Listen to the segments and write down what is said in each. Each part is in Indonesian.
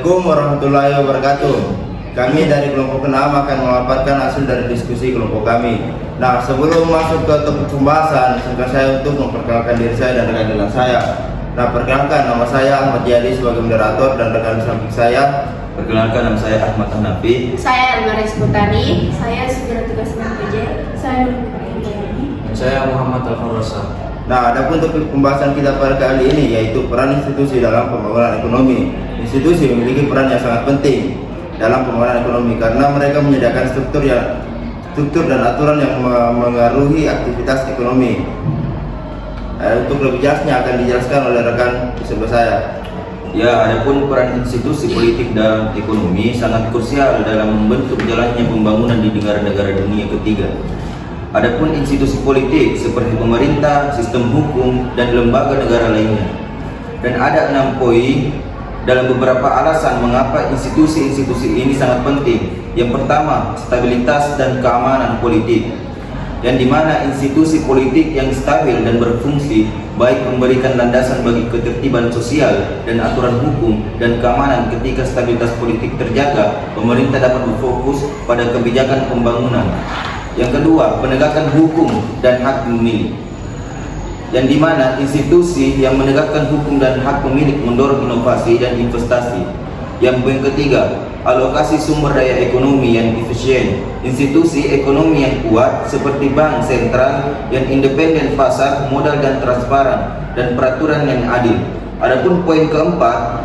Assalamualaikum warahmatullahi wabarakatuh. Kami dari kelompok 6 akan memaparkan hasil dari diskusi kelompok kami. Nah, sebelum masuk ke topik pembahasan, izinkan saya untuk memperkenalkan diri saya dan rekan-rekan saya. Nah, perkenalkan, nama saya Ahmad Yadi sebagai moderator dan rekan samping saya. Perkenalkan, nama saya Ahmad Hanafi. Saya Elmaris Putari. Saya segera tugas PJ. Saya Dan saya Muhammad Al-Farosa. Nah, adapun topik pembahasan kita pada kali ini yaitu peran institusi dalam pembangunan ekonomi. Institusi memiliki peran yang sangat penting dalam pembangunan ekonomi karena mereka menyediakan struktur dan aturan yang mengaruhi aktivitas ekonomi. Untuk lebih jelasnya akan dijelaskan oleh rekan di sebelah saya. Ya, adapun peran institusi politik dalam ekonomi sangat krusial dalam membentuk jalannya pembangunan di negara-negara dunia ketiga. Adapun institusi politik seperti pemerintah, sistem hukum, dan lembaga negara lainnya. Dan ada 6 poin dalam beberapa alasan mengapa institusi-institusi ini sangat penting. Yang pertama, stabilitas dan keamanan politik, yang dimana institusi politik yang stabil dan berfungsi baik memberikan landasan bagi ketertiban sosial dan aturan hukum dan keamanan. Ketika stabilitas politik terjaga, pemerintah dapat berfokus pada kebijakan pembangunan. Yang kedua, penegakan hukum dan hak pemilik, yang dimana institusi yang menegakkan hukum dan hak pemilik mendorong inovasi dan investasi. Yang ketiga, alokasi sumber daya ekonomi yang efisien. Institusi ekonomi yang kuat seperti bank sentral yang independen, pasar, modal dan transparan, dan peraturan yang adil. Adapun poin keempat,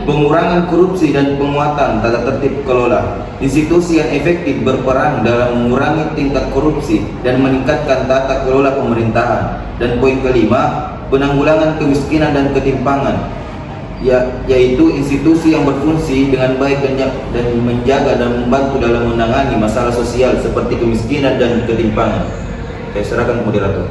pengurangan korupsi dan penguatan tata tertib kelola. Institusi yang efektif berperan dalam mengurangi tingkat korupsi dan meningkatkan tata kelola pemerintahan. Dan poin kelima, penanggulangan kemiskinan dan ketimpangan, yaitu institusi yang berfungsi dengan baik dan menjaga dan membantu dalam menangani masalah sosial seperti kemiskinan dan ketimpangan. Saya serahkan ke moderator.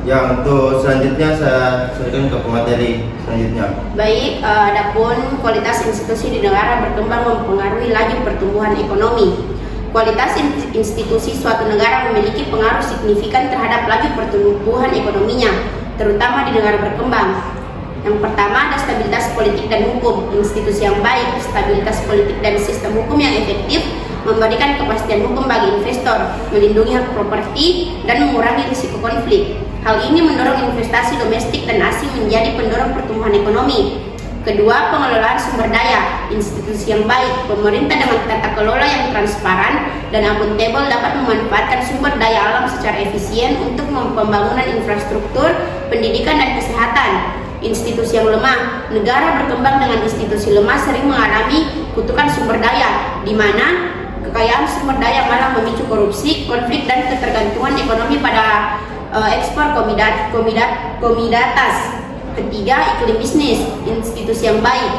Ya, untuk selanjutnya saya serahkan ke pemateri selanjutnya. Baik, adapun kualitas institusi di negara berkembang mempengaruhi laju pertumbuhan ekonomi. Kualitas institusi suatu negara memiliki pengaruh signifikan terhadap laju pertumbuhan ekonominya, terutama di negara berkembang. Yang pertama ada stabilitas politik dan hukum. Institusi yang baik, stabilitas politik dan sistem hukum yang efektif memberikan kepastian hukum bagi investor, melindungi hak properti, dan mengurangi risiko konflik. Hal ini mendorong investasi domestik dan asing menjadi pendorong pertumbuhan ekonomi. Kedua, pengelolaan sumber daya. Institusi yang baik, pemerintah dengan tata kelola yang transparan dan akuntabel dapat memanfaatkan sumber daya alam secara efisien untuk pembangunan infrastruktur, pendidikan, dan kesehatan. Institusi yang lemah, negara berkembang dengan institusi lemah sering mengalami kutukan sumber daya, di mana kekayaan sumber daya malah memicu korupsi, konflik, dan ketergantungan ekonomi pada ekspor komoditas. Ketiga, iklim bisnis. Institusi yang baik,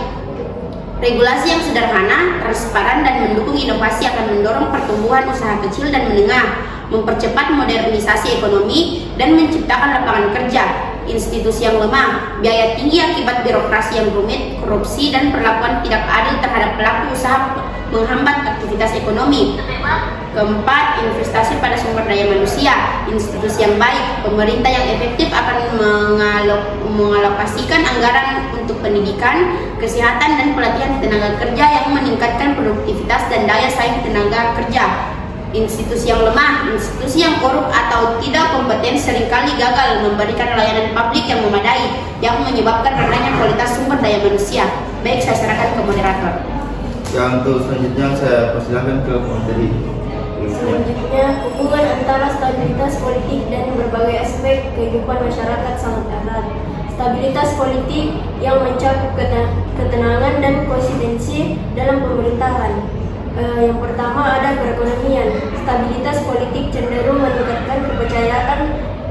regulasi yang sederhana, transparan, dan mendukung inovasi akan mendorong pertumbuhan usaha kecil dan menengah, mempercepat modernisasi ekonomi, dan menciptakan lapangan kerja. Institusi yang lemah, biaya tinggi akibat birokrasi yang rumit, korupsi, dan perlakuan tidak adil terhadap pelaku usaha menghambat aktivitas ekonomi. Keempat, investasi pada sumber daya manusia. Institusi yang baik, pemerintah yang efektif akan mengalokasikan anggaran untuk pendidikan, kesehatan, dan pelatihan tenaga kerja yang meningkatkan produktivitas dan daya saing tenaga kerja. Institusi yang lemah, institusi yang korup atau tidak kompeten seringkali gagal memberikan layanan publik yang memadai, yang menyebabkan rendahnya kualitas sumber daya manusia. Baik, saya serahkan ke moderator. Ya, untuk selanjutnya saya persilahkan ke pemateri. Selanjutnya, hubungan antara stabilitas politik dan berbagai aspek kehidupan masyarakat sangat erat. Stabilitas politik yang mencakup ketenangan dan konsistensi dalam pemerintahan. Yang pertama ada perekonomian. Stabilitas politik cenderung meningkatkan kepercayaan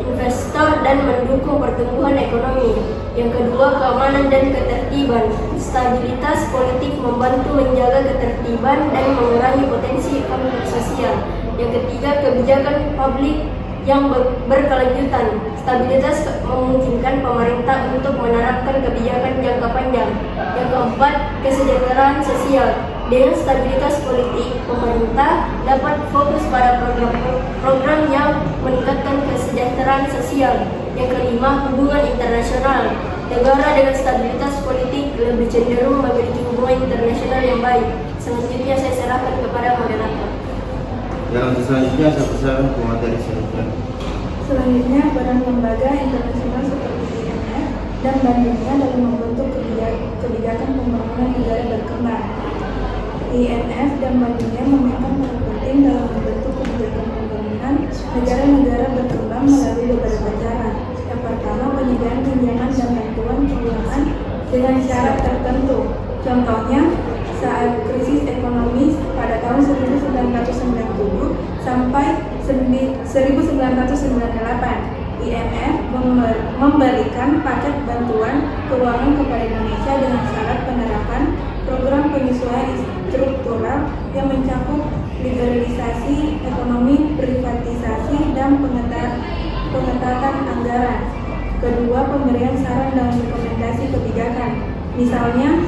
investor dan mendukung pertumbuhan ekonomi. Yang kedua, keamanan dan ketertiban. Stabilitas politik membantu menjaga ketertiban dan mengurangi potensi konflik sosial. Yang ketiga, kebijakan publik yang berkelanjutan. Stabilitas memungkinkan pemerintah untuk menerapkan kebijakan jangka panjang. Yang keempat, kesejahteraan sosial. Dengan stabilitas politik, pemerintah dapat fokus pada program yang meningkatkan kesejahteraan sosial. Yang kelima, hubungan internasional. Negara dengan stabilitas politik lebih cenderung memiliki hubungan internasional yang baik. Selanjutnya saya serahkan kepada moderator. Yang selanjutnya saya persilakan pemateri selanjutnya. Selanjutnya, peran lembaga internasional seperti IMF dan Bank Dunia dalam membentuk kebijakan pembangunan negara berkembang. IMF dan Bank Dunia memainkan peran penting dalam membentuk kebijakan pembangunan negara-negara berkembang melalui beberapa cara. Yang pertama, penyediaan pinjaman dan bantuan keuangan dengan syarat tertentu. Contohnya, saat krisis ekonomi pada tahun 1997 sampai 1998, IMF memberikan paket bantuan keuangan kepada Indonesia dengan syarat penerapan program penyesuaian struktural yang mencakup liberalisasi ekonomi, privatisasi, dan pengetatan anggaran. Kedua, pemberian saran dan rekomendasi kebijakan. Misalnya,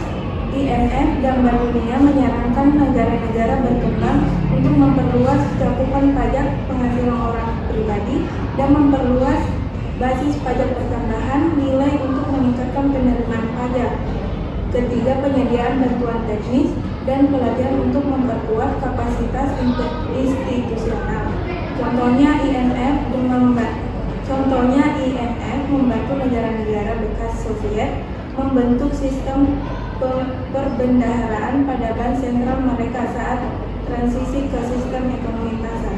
IMF dan Bank Dunia menyarankan negara-negara berkembang untuk memperluas cakupan pajak penghasilan orang pribadi dan memperluas basis pajak pertambahan nilai untuk meningkatkan penerimaan pajak. Ketiga, penyediaan bantuan teknis dan pelatihan untuk memperkuat kapasitas institusional. Contohnya IMF membantu negara-negara bekas Soviet membentuk sistem perbendaharaan pada bank sentral mereka saat transisi ke sistem ekonomi pasar.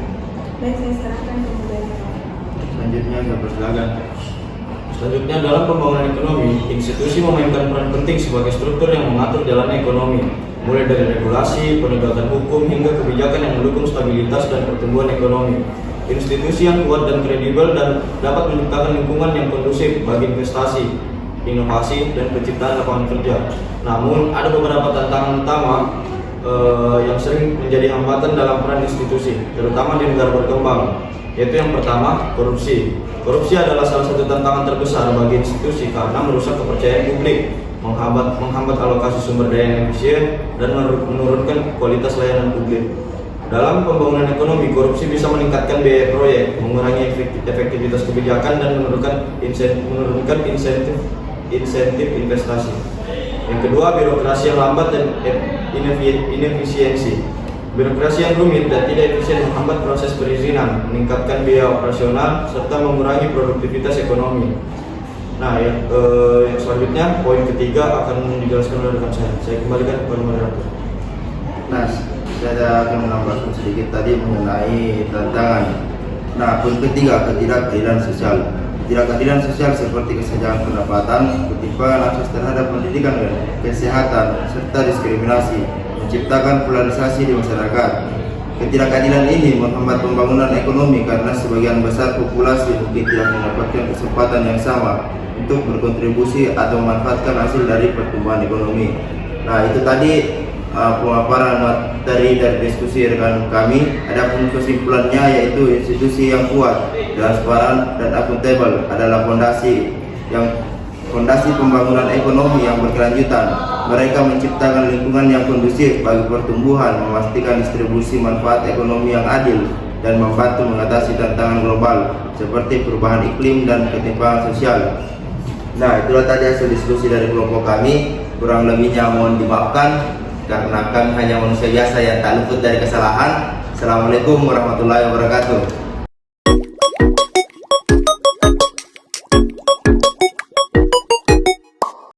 Baik, saya serahkan ke moderator. Selanjutnya saya persilakan. Selanjutnya, dalam pembangunan ekonomi, institusi memainkan peran penting sebagai struktur yang mengatur jalannya ekonomi, mulai dari regulasi, penegakan hukum, hingga kebijakan yang mendukung stabilitas dan pertumbuhan ekonomi. Institusi yang kuat dan kredibel dan dapat menciptakan lingkungan yang kondusif bagi investasi, inovasi, dan penciptaan lapangan kerja. Namun, ada beberapa tantangan utama yang sering menjadi hambatan dalam peran institusi, terutama di negara berkembang, yaitu yang pertama, korupsi. Korupsi adalah salah satu tantangan terbesar bagi institusi karena merusak kepercayaan publik, menghambat alokasi sumber daya yang efisien, dan menurunkan kualitas layanan publik. Dalam pembangunan ekonomi, korupsi bisa meningkatkan biaya proyek, mengurangi efektivitas kebijakan, dan menurunkan insentif investasi. Yang kedua, birokrasi yang lambat dan inefisiensi. Birokrasi yang rumit dan tidak efisien menghambat proses perizinan, meningkatkan biaya operasional, serta mengurangi produktivitas ekonomi. Nah, yang selanjutnya, poin ketiga akan dijelaskan oleh rekan saya. Saya kembalikan kepada moderator. Nah, saya akan menambahkan sedikit tadi mengenai tantangan. Nah, poin ketiga, ketidakadilan sosial. Ketidakadilan sosial seperti kesenjangan pendapatan, ketimpangan akses terhadap pendidikan dan kesehatan, serta diskriminasi, menciptakan polarisasi di masyarakat. Ketidakadilan ini menghambat pembangunan ekonomi karena sebagian besar populasi mungkin tidak mendapatkan kesempatan yang sama untuk berkontribusi atau memanfaatkan hasil dari pertumbuhan ekonomi. Nah, itu tadi pemaparan materi dari diskusi rekan kami. Adapun kesimpulannya yaitu institusi yang kuat, transparan, dan akuntabel adalah fondasi pembangunan ekonomi yang berkelanjutan. Mereka menciptakan lingkungan yang kondusif bagi pertumbuhan, memastikan distribusi manfaat ekonomi yang adil, dan membantu mengatasi tantangan global seperti perubahan iklim dan ketimpangan sosial. Nah, itulah tadi hasil diskusi dari kelompok kami. Kurang lebihnya mohon dimaafkan karena kami hanya manusia biasa yang tak luput dari kesalahan. Assalamualaikum warahmatullahi wabarakatuh.